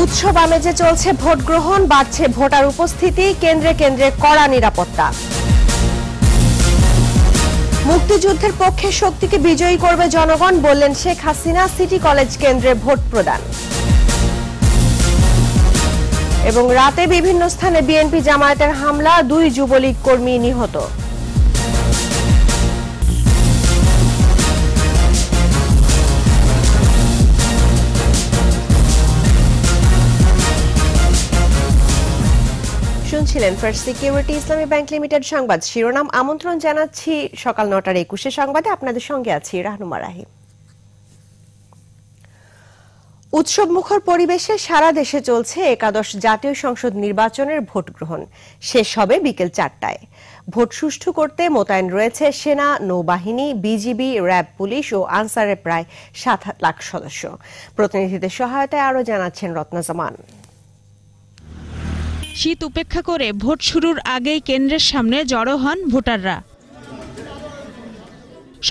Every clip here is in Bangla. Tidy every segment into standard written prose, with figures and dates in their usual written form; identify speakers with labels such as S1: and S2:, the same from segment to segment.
S1: উৎসব আমেজে চলছে ভোট গ্রহণ, বাড়ছে ভোটার উপস্থিতি, কেন্দ্রে কেন্দ্রে কড়া নিরাপত্তা। মুক্তিযুদ্ধের পক্ষে শক্তিকে বিজয়ী করবে জনগণ, বললেন শেখ হাসিনা। সিটি কলেজ কেন্দ্রে ভোট প্রদান। এবং রাতে বিভিন্ন স্থানে বিএনপি জামায়াতের হামলা, 2 যুবলীগ কর্মী নিহত। শুনছিলেন ফার্স্ট সিকিউরিটি ইসলামী ব্যাংক লিমিটেড সংবাদ শিরোনাম। আমন্ত্রণ জানাচ্ছি সকাল 9টার 21 সংবাদে। আপনাদের সঙ্গে আছি রাহনুমা রাহিম। উৎসব মুখর পরিবেশে সারা দেশে চলছে একাদশ জাতীয় সংসদ নির্বাচনের ভোট গ্রহণ। শেষ হবে বিকেল 4টায়। ভোট সুষ্ঠু করতে মোতায়েন রয়েছে সেনা, নৌবাহিনী, বিজিবি, র্যাব, পুলিশ ও আনসারের প্রায় 7 লাখ সদস্য। প্রতিনিধিদের সহায়তায় আরো জানাচ্ছেন রত্না জামান।
S2: শীত উপেক্ষা করে ভোট শুরুর আগেই কেন্দ্রের সামনে জড়ো হন ভোটাররা।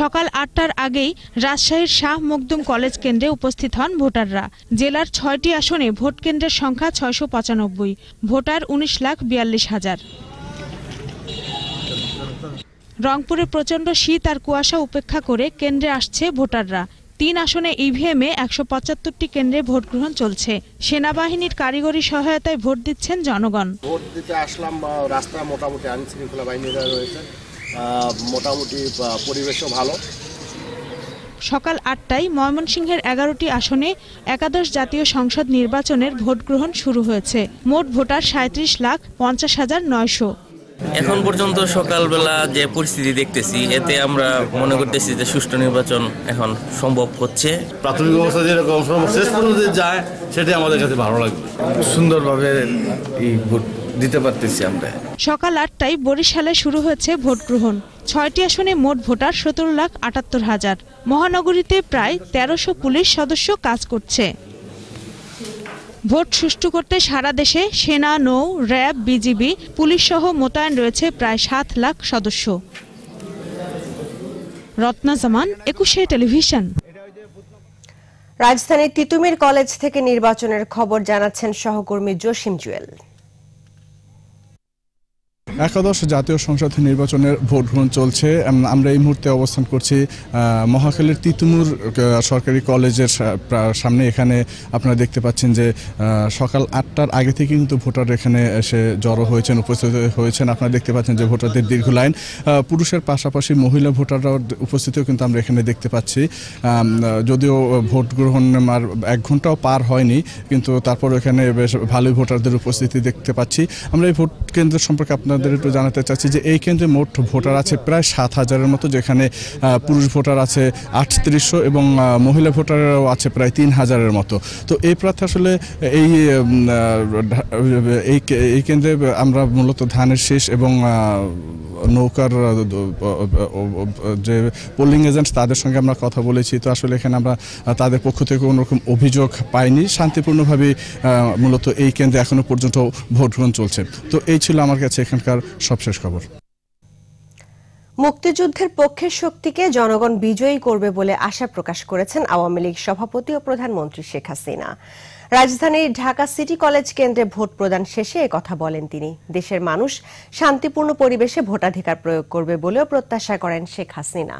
S2: সকাল 8টার আগেই রাজশাহীর শাহ মখদুম কলেজ কেন্দ্রে উপস্থিত হন ভোটাররা। জেলার 6টি আসনে ভোট কেন্দ্রের সংখ্যা 695, ভোটার 19,42,000। রংপুরে প্রচণ্ড শীত আর কুয়াশা উপেক্ষা করে কেন্দ্রে আসছে ভোটাররা। 3 আসনে ইভিএমে 175টি কেন্দ্রে ভোট গ্রহণ চলছে। সেনাবাহিনীর কারিগরি সহায়তায় ভোট দিচ্ছেন জনগণ।
S3: ভোট দিতে আসলাম, রাস্তা মোটামুটি আইন শৃঙ্খলা বাহিনীরা রয়েছে, মোটামুটি পরিবেশও ভালো।
S2: সকাল 8টায় ময়মনসিংহের 11টি আসনে একাদশ জাতীয় সংসদ নির্বাচনের ভোট গ্রহণ শুরু হয়েছে। মোট ভোটার 37,50,900।
S4: এখন পর্যন্ত সকালবেলা যে পরিস্থিতি দেখতেছি, এতে আমরা মনে করতেছি যে সুষ্ঠু নির্বাচন এখন সম্ভব হচ্ছে।
S5: প্রাথমিক অবস্থা যেরকম শেষ পর্যন্ত যায়, সেটাই আমাদের কাছে ভালো লাগবে। সুন্দরভাবে এই ভোট দিতে পারতেছি আমরা।
S2: সকাল 8টায় বরিশালে শুরু হয়েছে ভোট গ্রহণ। 6টি আসনে মোট ভোটার 17,78,000। মহানগরীতে প্রায় 1300 পুলিশ সদস্য কাজ করছে। ভোট সুষ্ঠু করতে সারা দেশে সেনা, নৌ, র্যাব, বিজিবি, পুলিশ সহ মোতায়েন রয়েছে প্রায় 7 লাখ সদস্য। রত্না জামান, 21 টেলিভিশন।
S1: রাজধানীর তিতুমির কলেজ থেকে নির্বাচনের খবর জানাচ্ছেন সহকর্মী জসিম জুয়েল।
S6: একাদশ জাতীয় সংসদ নির্বাচনের ভোট গ্রহণ চলছে। আমরা এই মুহূর্তে অবস্থান করছি মহাখালীর তিতুমুর সরকারি কলেজের সামনে। এখানে আপনারা দেখতে পাচ্ছেন যে সকাল 8টার আগে থেকে কিন্তু ভোটার এখানে এসে জড়ো হয়েছেন, উপস্থিত হয়েছেন। আপনারা দেখতে পাচ্ছেন যে ভোটারদের দীর্ঘ লাইন। পুরুষের পাশাপাশি মহিলা ভোটাররাও উপস্থিতিও কিন্তু আমরা এখানে দেখতে পাচ্ছি। যদিও ভোট গ্রহণ 1 ঘন্টাও পার হয়নি, কিন্তু তারপর এখানে বেশ ভালোই ভোটারদের উপস্থিতি দেখতে পাচ্ছি। আমরা এই ভোট কেন্দ্র সম্পর্কে আপনাদের একটু জানাতে চাচ্ছি যে এই কেন্দ্রে মোট ভোটার আছে প্রায় 7,000-এর মতো, যেখানে পুরুষ ভোটার আছে 3800 এবং মহিলা ভোটারও আছে প্রায় 3,000-এর মতো। তো এই প্রার্থী আসলে এই কেন্দ্রে আমরা মূলত ধানের শীষ এবং নৌকার যে পোলিং এজেন্ট তাদের সঙ্গে আমরা কথা বলেছি। তো আসলে এখানে আমরা তাদের পক্ষ থেকে কোনো রকম অভিযোগ পাইনি। শান্তিপূর্ণভাবে মূলত এই কেন্দ্রে এখনো পর্যন্ত ভোট গ্রহণ চলছে। তো এই ছিল আমার কাছে এখানকার সবশেষ খবর।
S1: মুক্তিযুদ্ধের পক্ষের শক্তিকে জনগণ বিজয়ী করবে বলে আশা প্রকাশ করেছেন আওয়ামী লীগ সভাপতি ও প্রধানমন্ত্রী শেখ হাসিনা। রাজধানীর ঢাকা সিটি কলেজ কেন্দ্রে ভোট প্রদান শেষে একথা বলেন তিনি। দেশের মানুষ শান্তিপূর্ণ পরিবেশে ভোটাধিকার প্রয়োগ করবে বলেও প্রত্যাশা করেন শেখ হাসিনা।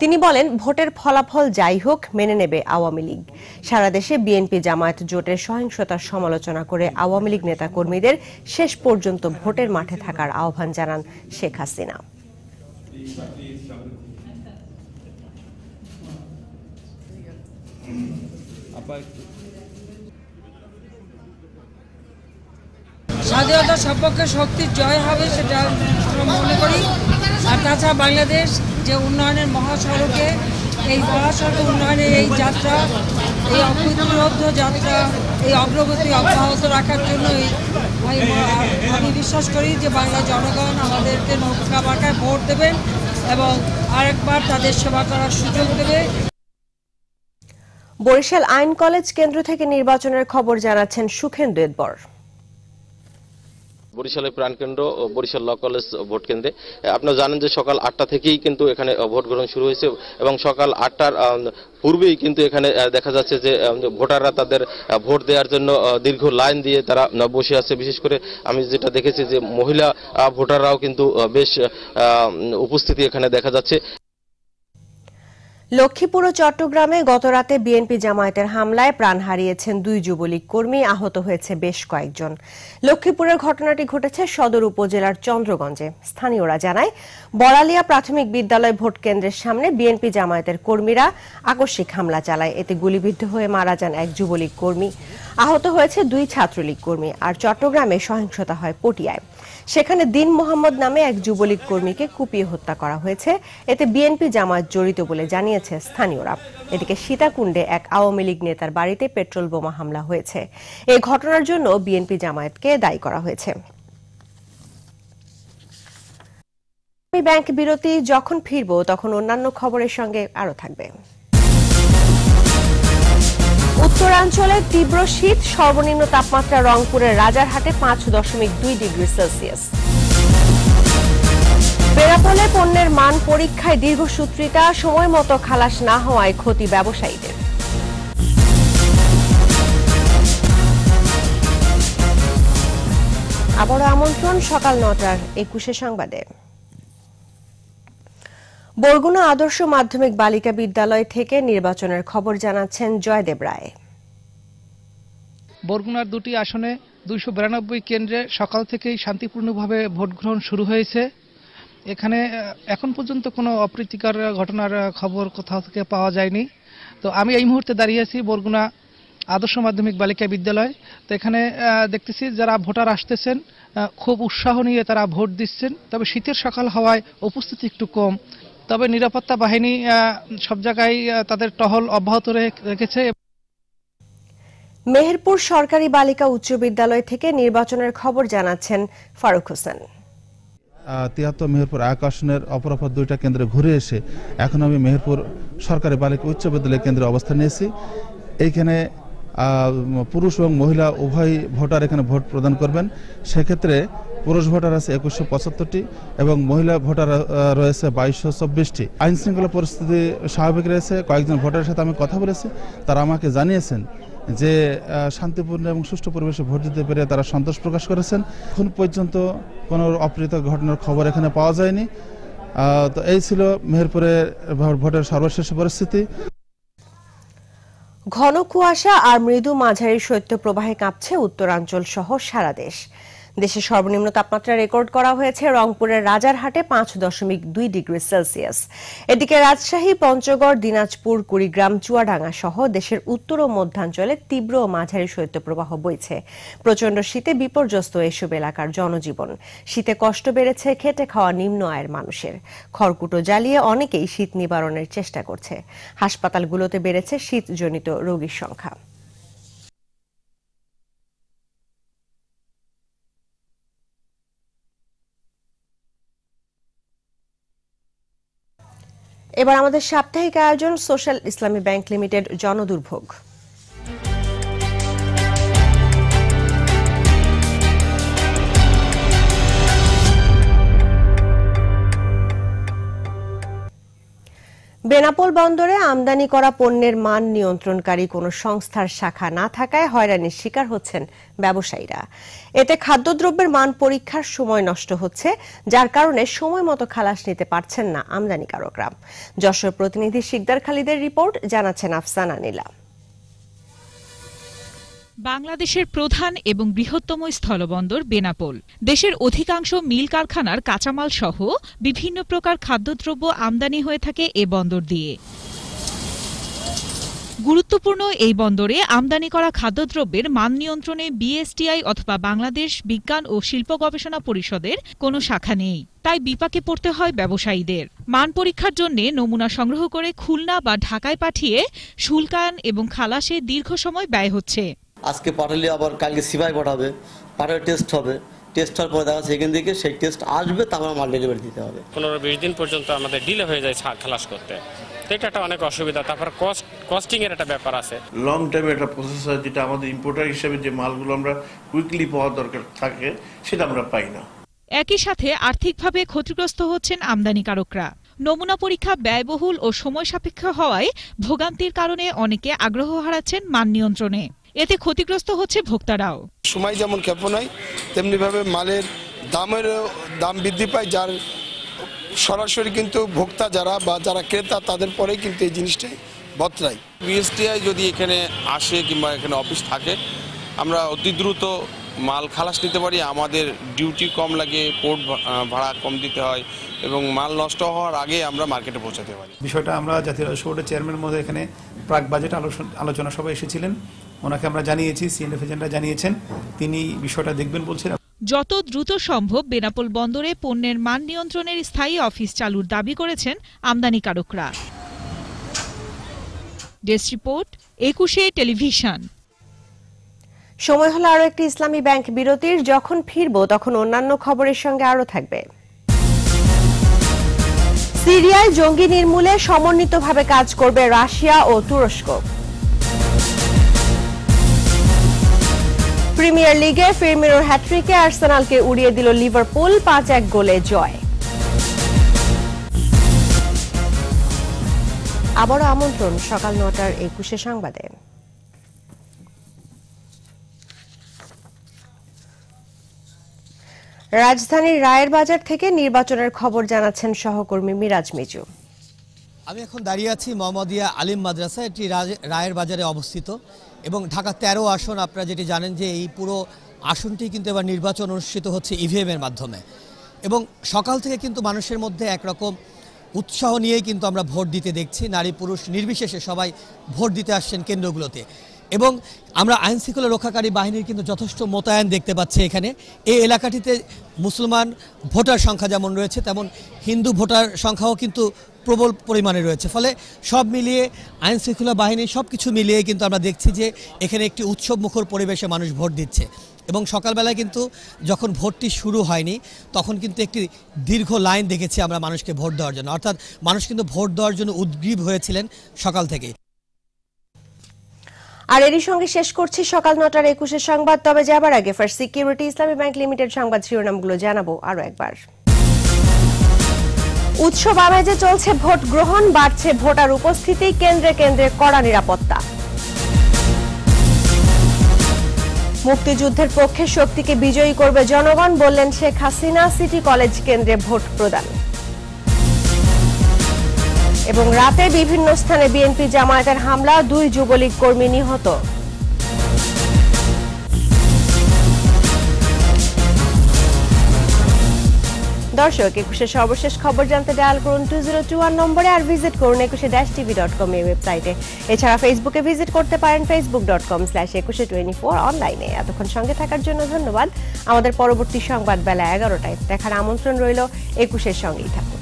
S1: তিনি বলেন, ভোটের ফলাফল যাই হোক মেনে নেবে আওয়ামী লীগ। সারা দেশে বিএনপি জামায়াত জোটের সহিংসতার সমালোচনা করে আওয়ামী লীগ নেতাকর্মীদের শেষ পর্যন্ত ভোটের মাঠে থাকার আহ্বান জানান শেখ হাসিনা।
S7: স্বাধীনতার সপক্ষে শক্তির জয় হবে সেটা মনে করি। আর তাছাড়া বাংলাদেশ যে উন্নয়নের মহাসড়কে, এই মহাসড়ক উন্নয়নের এই যাত্রা, এই অপ্রতিরোধ যাত্রা, এই অগ্রগতি অব্যাহত রাখার জন্য আমি বিশ্বাস করি যে বাংলা জনগণ আমাদেরকে নৌকা মার্কায় ভোট দেবেন এবং আরেকবার তাদের সেবা করার সুযোগ দেবে।
S1: বরিশাল আইন কলেজ কেন্দ্র থেকে নির্বাচনের খবর জানাচ্ছেন সুখেন্দু এদবর।
S8: বরিশালের প্রাণকেন্দ্র বরিশাল ল কলেজ ভোট কেন্দ্রে আপনারা জানেন যে সকাল 8টা থেকেই কিন্তু এখানে ভোট গ্রহণ শুরু হয়েছে এবং সকাল 8টার পূর্বেই কিন্তু এখানে দেখা যাচ্ছে যে ভোটাররা তাদের ভোট দেওয়ার জন্য দীর্ঘ লাইন দিয়ে তারা বসে আছে। বিশেষ করে আমি যেটা দেখেছি যে মহিলা ভোটাররাও কিন্তু বেশ উপস্থিতি এখানে দেখা যাচ্ছে।
S1: লক্ষ্মীপুর ও চট্টগ্রামে গতরাতে বিএনপি জামায়াতের হামলায় প্রাণ হারিয়েছেন 2 যুবলীগ কর্মী, আহত হয়েছে বেশ কয়েকজন। লক্ষ্মীপুরের ঘটনাটি ঘটেছে সদর উপজেলার চন্দ্রগঞ্জে। স্থানীয়রা জানায়, বড়ালিয়া প্রাথমিক বিদ্যালয় ভোট কেন্দ্রের সামনে বিএনপি জামায়াতের কর্মীরা আকস্মিক হামলা চালায়। এতে গুলিবিদ্ধ হয়ে মারা যান 1 যুবলীগ কর্মী, আহত হয়েছে 2 ছাত্রলীগ কর্মী। আর চট্টগ্রামে সহিংসতা হয় পটিয়ায়। সেখানে দিন মোহাম্মদ নামে 1 যুবলীগ কর্মীকে কুপিয়ে হত্যা করা হয়েছে। এতে বিএনপি জামায়াত জড়িত বলে জানিয়েছে স্থানীয়রা। এদিকে সীতাকুণ্ডে 1 আওয়ামী লীগ নেতার বাড়িতে পেট্রোল বোমা হামলা হয়েছে। এই ঘটনার জন্য বিএনপি জামায়াতকে দায়ী করা হয়েছে। ব্যাংক বিরতি, যখন ফিরব তখন অন্যান্য খবরের সঙ্গে আরো থাকবে। উত্তরাঞ্চলে তীব্র শীত, সর্বনিম্ন তাপমাত্রা রংপুরের রাজারহাটে 5.2 ডিগ্রি সেলসিয়াস। বেনাপোলে পণ্যের মান পরীক্ষায় দীর্ঘসূত্রিতা, সময় মতো খালাস না হওয়ায় ক্ষতি ব্যবসায়ীদের। আবারও আমন্ত্রণ সকাল 9টার 21 সংবাদে। বরগুনা আদর্শ মাধ্যমিক বালিকা বিদ্যালয় থেকে নির্বাচনের খবর জানাচ্ছেন জয়দেব রায়।
S9: বরগুনার 2টি আসনে 292 কেন্দ্রে সকাল থেকেই শান্তিপূর্ণভাবে ভোট গ্রহণ শুরু হয়েছে। এখানে এখন পর্যন্ত কোনো অপ্রীতিকর ঘটনার খবর কোথাও থেকে পাওয়া যায়নি। তো আমি এই মুহূর্তে দাঁড়িয়ে আছি বরগুনা আদর্শ মাধ্যমিক বালিকা বিদ্যালয়। তো এখানে দেখতেছি যারা ভোটার আসতেছেন খুব উৎসাহ নিয়ে তারা ভোট দিচ্ছেন। তবে শীতের সকাল হওয়ায় উপস্থিতি একটু কম। তবে নিরাপত্তা বাহিনী সব জায়গায় তাদের টহল অব্যাহত রেখেছে।
S1: মেহেরপুর সরকারি বালিকা উচ্চ বিদ্যালয় থেকে নির্বাচনের খবর জানাচ্ছেন ফারুক হোসেন।
S10: 73 মেহেরপুর 1 আসনের অপরাপর 2টা কেন্দ্রে ঘুরে এসে এখন আমি মেহেরপুর সরকারি বালিকা উচ্চ বিদ্যালয় কেন্দ্রে অবস্থান নিয়েছি। এইখানে পুরুষ এবং মহিলা উভয় ভোটার এখানে ভোট প্রদান করবেন। সেক্ষেত্রে পুরুষ ভোটার আছে 2175টি এবং মহিলা ভোটার রয়েছে 2224টি। আইন শৃঙ্খলা পরিস্থিতি স্বাভাবিক রয়েছে। কয়েকজন ভোটারের সাথে আমি কথা বলেছি, তারা আমাকে জানিয়েছেন যে শান্তিপূর্ণ এবং সুষ্ঠু পরিবেশে ভোট দিতে পেরে তারা সন্তোষ প্রকাশ করেছেন। এখন পর্যন্ত কোনো অপ্রীতিকর ঘটনার খবর এখানে পাওয়া যায়নি। তো এই ছিল মেহেরপুরের ভোটের সর্বশেষ পরিস্থিতি।
S1: ঘন কুয়াশা আর মৃদু মাঝারি শৈত্যপ্রবাহে কাঁপছে উত্তরাঞ্চল সহ সারা দেশ। দেশে সর্বনিম্ন তাপমাত্রা রেকর্ড করা হয়েছে রংপুরের রাজারহাটে 5.2 ডিগ্রি সেলসিয়াস। এদিকে রাজশাহী, পঞ্চগড়, দিনাজপুর, কুড়িগ্রাম, চুয়াডাঙ্গা সহ দেশের উত্তর ও মধ্যাঞ্চলে তীব্র ও মাঝারি শৈত্যপ্রবাহ বইছে। প্রচণ্ড শীতে বিপর্যস্ত এসব এলাকার জনজীবন। শীতে কষ্ট বেড়েছে খেটে খাওয়া নিম্ন আয়ের মানুষের। খড়কুটো জ্বালিয়ে অনেকেই শীত নিবারণের চেষ্টা করছে। হাসপাতালগুলোতে বেড়েছে শীতজনিত রোগীর সংখ্যা। এবার আমাদের সাপ্তাহিক আয়োজন সোশ্যাল ইসলামী ব্যাংক লিমিটেড জনদুর্ভোগ। বেনাপোল বন্দরে আমদানি করা পণ্যের মান নিয়ন্ত্রণকারী কোনো সংস্থার শাখা না থাকায় হয়রানির শিকার হচ্ছেন ব্যবসায়ীরা। এতে খাদ্যদ্রব্যের মান পরীক্ষার সময় নষ্ট হচ্ছে, যার কারণে সময় মতো খালাস নিতে পারছেন না আমদানিকারকরা। যশোর প্রতিনিধি শিকদার খালিদের রিপোর্ট, জানাচ্ছেন আফসানা নীলা।
S2: বাংলাদেশের প্রধান এবং বৃহত্তম স্থলবন্দর বেনাপোল। দেশের অধিকাংশ মিল কারখানার কাঁচামাল সহ বিভিন্ন প্রকার খাদ্যদ্রব্য আমদানি হয়ে থাকে এ বন্দর দিয়ে। গুরুত্বপূর্ণ এই বন্দরে আমদানি করা খাদ্যদ্রব্যের মান নিয়ন্ত্রণে বিএসটিআই অথবা বাংলাদেশ বিজ্ঞান ও শিল্প গবেষণা পরিষদের কোনো শাখা নেই। তাই বিপাকে পড়তে হয় ব্যবসায়ীদের। মান পরীক্ষার জন্য নমুনা সংগ্রহ করে খুলনা বা ঢাকায় পাঠিয়ে শুল্কায়ন এবং খালাসে দীর্ঘ সময় ব্যয় হচ্ছে।
S11: আজকে পাঠালে আবার কালকে সিপাই পাঠাবে, পাঠাবে টেস্ট হবে, টেস্ট হওয়ার পরে দেখা যাচ্ছে এখান থেকে সেই টেস্ট আসবে, তারপর মাল ডেলিভারি দিতে হবে।
S12: 15-20 দিন পর্যন্ত আমাদের ডিলে হয়ে যায় খালাস করতে। তো এটা একটা অনেক অসুবিধা। তারপর কস্টিং এর একটা ব্যাপার আছে,
S13: লং টাইম একটা প্রসেস হয়, যেটা আমাদের ইম্পোর্টার হিসেবে যে মালগুলো আমরা কুইকলি পাওয়ার দরকার থাকে সেটা আমরা পাই না।
S2: একই সাথে আর্থিকভাবে ক্ষতিগ্রস্ত হচ্ছেন আমদানিকারকরা। নমুনা পরীক্ষা ব্যয়বহুল ও সময় সাপেক্ষ হওয়ায় ভোগান্তির কারণে অনেকে আগ্রহ হারাচ্ছেন মান নিয়ন্ত্রণে। এতে ক্ষতিগ্রস্ত হচ্ছে ভোক্তারাও।
S14: সময় যেমন ক্ষেপণ হয় তেমনি ভাবে মালের দাম বৃদ্ধি পায়, যার সরাসরি কিন্তু ভোক্তা যারা ক্রেতা তাদের পরেই কিন্তু এই জিনিসটাই বদলায়।
S15: বিএসটিআই যদি এখানে আসে কিংবা এখানে অফিস থাকে, আমরা অতি দ্রুত মাল খালাস নিতে পারি, আমাদের ডিউটি কম লাগে, পোর্ট ভাড়া কম দিতে হয় এবং মাল নষ্ট হওয়ার আগে আমরা মার্কেটে পৌঁছাতে পারি।
S16: বিষয়টা আমরা জাতীয় রাজস্ব বোর্ডের চেয়ারম্যানের মধ্যে এখানে প্রাক বাজেট আলোচনা সভায় এসেছিলেন, ওনাকে আমরা জানিয়েছি, সিএনএফ এজেন্টরা জানিয়েছেন, তিনি বিষয়টা দেখবেন বলছেন।
S2: যত দ্রুত সম্ভব বেনাপোল বন্দরে পণ্যের মান নিয়ন্ত্রণের স্থায়ী অফিস চালুর দাবি করেছেন আমদানিকারকরা। Desk report, 21 television.
S1: সময় হলো আরো একটি ইসলামী ব্যাংক বিরতির। যখন ফিরবো তখন অন্যান্য খবরের সঙ্গে আরো থাকবে। সিরিয়ায় জঙ্গি নির্মূলে সমন্বিতভাবে কাজ করবে রাশিয়া ও তুরস্ক। প্রিমিয়ার লিগে ফিরমিনোর হ্যাট্রিকে আর্সেনালকে উড়িয়ে দিল লিভারপুল, 5-1 গোলে জয়। আবারও আমন্ত্রণ সকাল 9টার 21 সংবাদে। রাজধানীর রায়ের বাজার থেকে নির্বাচনের খবর জানাচ্ছেন সহকর্মী মিরাজ মিজু।
S17: আমি এখন দাঁড়িয়ে আছি মোহাম্মদিয়া আলিম মাদ্রাসা, এটি রায়ের বাজারে অবস্থিত এবং ঢাকা 13 আসন। আপনারা যেটি জানেন যে এই পুরো আসনটি কিন্তু এবার নির্বাচন অনুষ্ঠিত হচ্ছে ইভিএমের মাধ্যমে এবং সকাল থেকে কিন্তু মানুষের মধ্যে একরকম উৎসাহ নিয়েই কিন্তু আমরা ভোট দিতে দেখছি। নারী পুরুষ নির্বিশেষে সবাই ভোট দিতে আসছেন কেন্দ্রগুলোতে এবং আমরা আইন শৃঙ্খলা রক্ষাকারী বাহিনীর কিন্তু যথেষ্ট মোতায়েন দেখতে পাচ্ছি এখানে। এই এলাকাটিতে মুসলমান ভোটার সংখ্যা যেমন রয়েছে তেমন হিন্দু ভোটার সংখ্যাও কিন্তু প্রবল পরিমাণে রয়েছে, ফলে সব মিলিয়ে আইন শৃঙ্খলা বাহিনী সব কিছু মিলিয়ে কিন্তু আমরা দেখছি যে এখানে একটি উৎসব মুখর পরিবেশে মানুষ ভোট দিচ্ছে এবং সকালবেলায় কিন্তু যখন ভোটটি শুরু হয়নি তখন কিন্তু একটি দীর্ঘ লাইন দেখেছি আমরা মানুষকে ভোট দেওয়ার জন্য, অর্থাৎ মানুষ কিন্তু ভোট দেওয়ার জন্য উদ্গ্রীব হয়েছিলেন সকাল থেকে।
S1: আর এরই সঙ্গে শেষ করছি সকাল 9টার 21 সংবাদ। তবে যাবার আগে ফার্স্ট সিকিউরিটি ইসলামী ব্যাংক লিমিটেড সংবাদ শিরোনামগুলো জানাবো আরো একবার। উৎসব আমেজে চলছে ভোট গ্রহণ, বাড়ছে ভোটার উপস্থিতি, কেন্দ্রে কেন্দ্রে কড়া নিরাপত্তা। মুক্তিযুদ্ধের পক্ষে শক্তিকে বিজয়ী করবে জনগণ, বললেন শেখ হাসিনা। সিটি কলেজ কেন্দ্রে ভোট প্রদান। এবং রাতে বিভিন্ন স্থানে বিএনপি জামায়াতের হামলা, 2 যুবলীগ কর্মী নিহত। দর্শক, 21 সর্বশেষ খবর জানতে ডায়াল করুন 2021 নম্বরে আর ভিজিট করুন 21-tv.com এই ওয়েবসাইটে। এছাড়া ফেসবুকে ভিজিট করতে পারেন facebook.com/2124 অনলাইনে। এতক্ষণ সঙ্গে থাকার জন্য ধন্যবাদ। আমাদের পরবর্তী সংবাদ বেলা 11টায় দেখার আমন্ত্রণ রইল। 21-এর সঙ্গেই থাকুন।